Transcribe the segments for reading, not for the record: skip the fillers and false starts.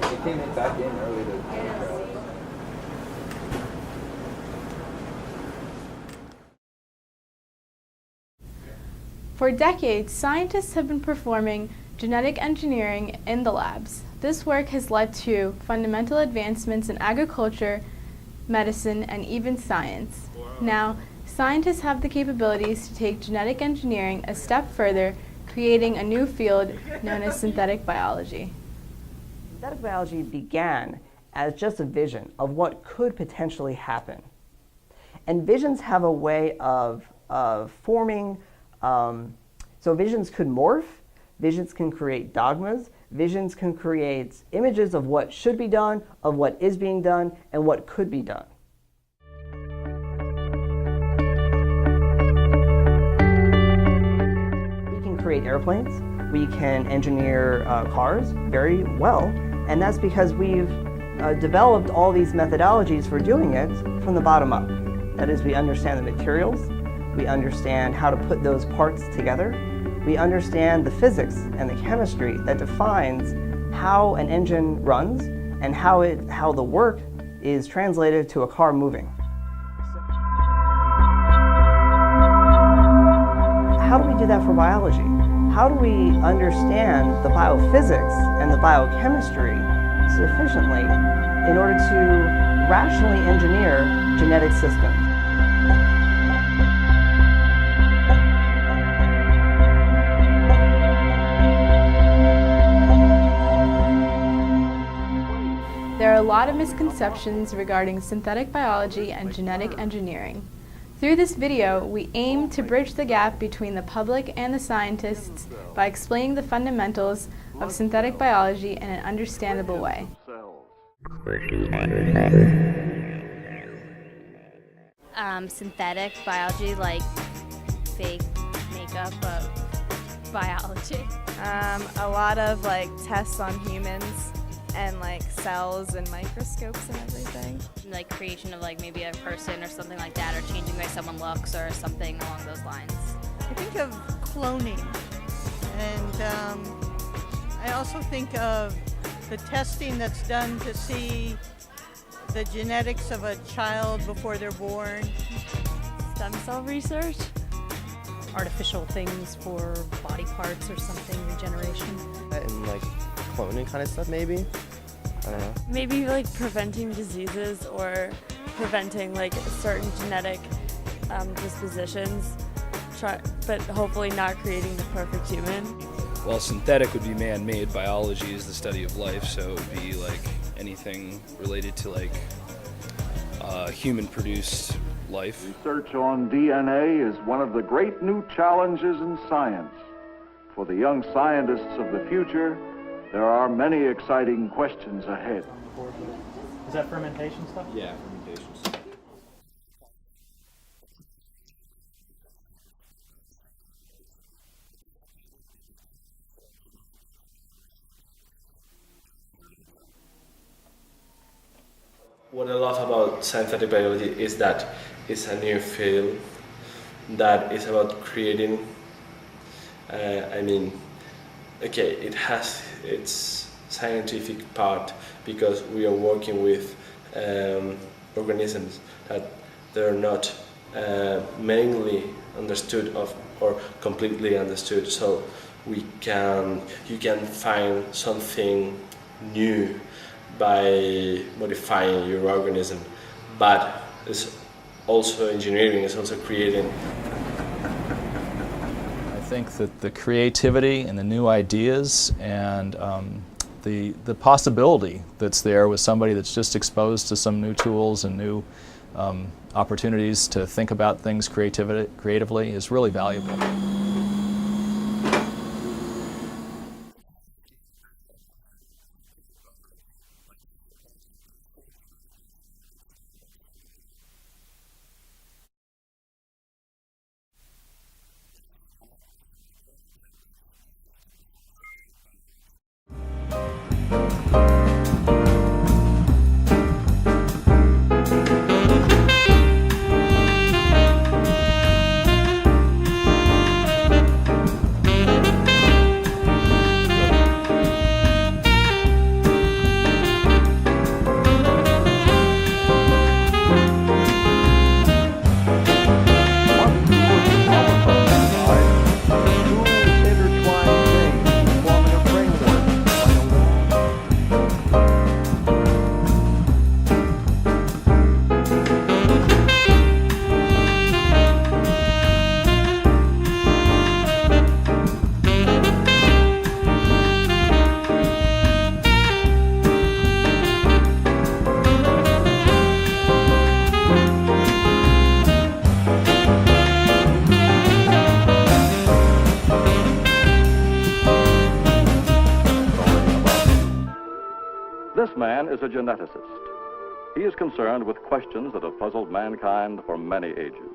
They came back in early to For decades, scientists have been performing genetic engineering in the labs. This work has led to fundamental advancements in agriculture, medicine, and even science. Now, scientists have the capabilities to take genetic engineering a step further, creating a new field known as synthetic biology. Synthetic biology began as just a vision of what could potentially happen. And visions have a way of forming, so visions could morph, visions can create dogmas, visions can create images of what should be done, of what is being done, and what could be done. We can create airplanes, we can engineer cars very well, and that's because we've developed all these methodologies for doing it from the bottom up. That is, we understand the materials, we understand how to put those parts together, we understand the physics and the chemistry that defines how an engine runs and how the work is translated to a car moving. How do we do that for biology? How do we understand the biophysics and the biochemistry sufficiently in order to rationally engineer genetic systems? There are a lot of misconceptions regarding synthetic biology and genetic engineering. Through this video, we aim to bridge the gap between the public and the scientists by explaining the fundamentals of synthetic biology in an understandable way. Synthetic biology, like fake makeup of biology. A lot of like tests on humans and like cells and microscopes and everything. Like creation of like maybe a person or something like that, or changing the way someone looks or something along those lines. I think of cloning, and I also think of the testing that's done to see the genetics of a child before they're born. Stem cell research. Artificial things for body parts or something, regeneration. And like cloning kind of stuff, maybe. I don't know. Maybe like preventing diseases or preventing like certain genetic dispositions, but hopefully not creating the perfect human. Well, synthetic would be man-made. Biology is the study of life, so it would be like anything related to like human-produced life. Research on DNA is one of the great new challenges in science. For the young scientists of the future, there are many exciting questions ahead. Is that fermentation stuff? Yeah, fermentation stuff. What I love about synthetic biology is that it's a new field that is about creating, okay, it has its scientific part because we are working with organisms that they're not mainly understood or completely understood, so you can find something new by modifying your organism, but it's also engineering, it's also creating. I think that the creativity and the new ideas and the possibility that's there with somebody that's just exposed to some new tools and new opportunities to think about things creatively is really valuable. This man is a geneticist. He is concerned with questions that have puzzled mankind for many ages.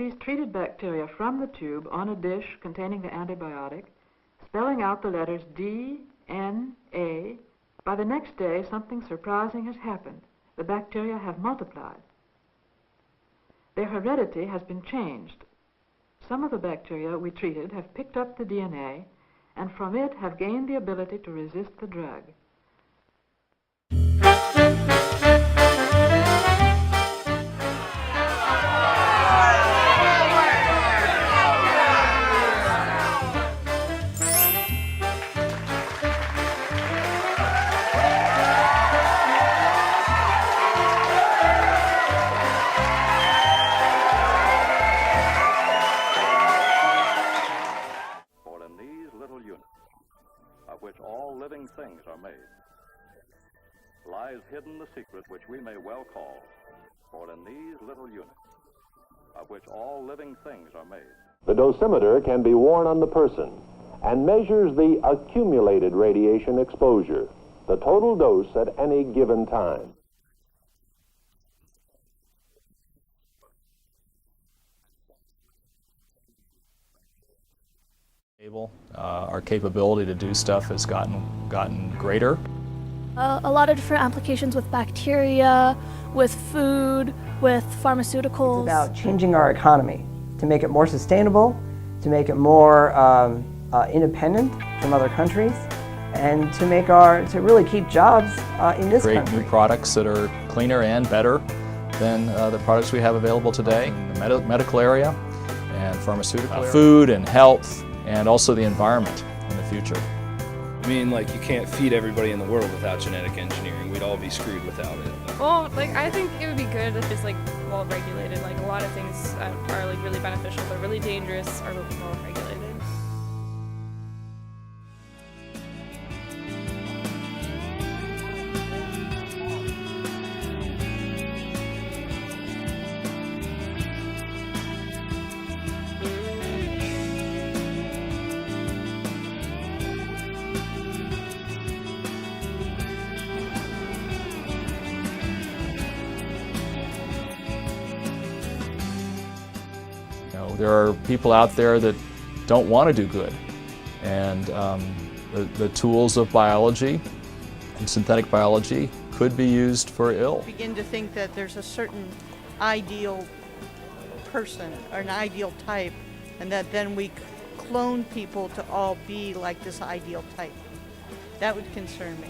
these treated bacteria from the tube on a dish containing the antibiotic, spelling out the letters D, N, A. By the next day, something surprising has happened. The bacteria have multiplied. Their heredity has been changed. Some of the bacteria we treated have picked up the DNA and from it have gained the ability to resist the drug. Which all living things are made, lies hidden the secret which we may well call, for in these little units, of which all living things are made. The dosimeter can be worn on the person and measures the accumulated radiation exposure, the total dose at any given time. Our capability to do stuff has gotten greater. A lot of different applications with bacteria, with food, with pharmaceuticals. It's about changing our economy to make it more sustainable, to make it more independent from other countries, and to really keep jobs in this country. Create new products that are cleaner and better than the products we have available today in the medical area and pharmaceutical area. Food and health, and also the environment in the future. I mean, like, you can't feed everybody in the world without genetic engineering. We'd all be screwed without it. Well, I think it would be good if it's, well regulated. A lot of things are, really beneficial, but really dangerous are well regulated. There are people out there that don't want to do good, and the tools of biology and synthetic biology could be used for ill. I begin to think that there's a certain ideal person or an ideal type, and that then we clone people to all be like this ideal type. That would concern me.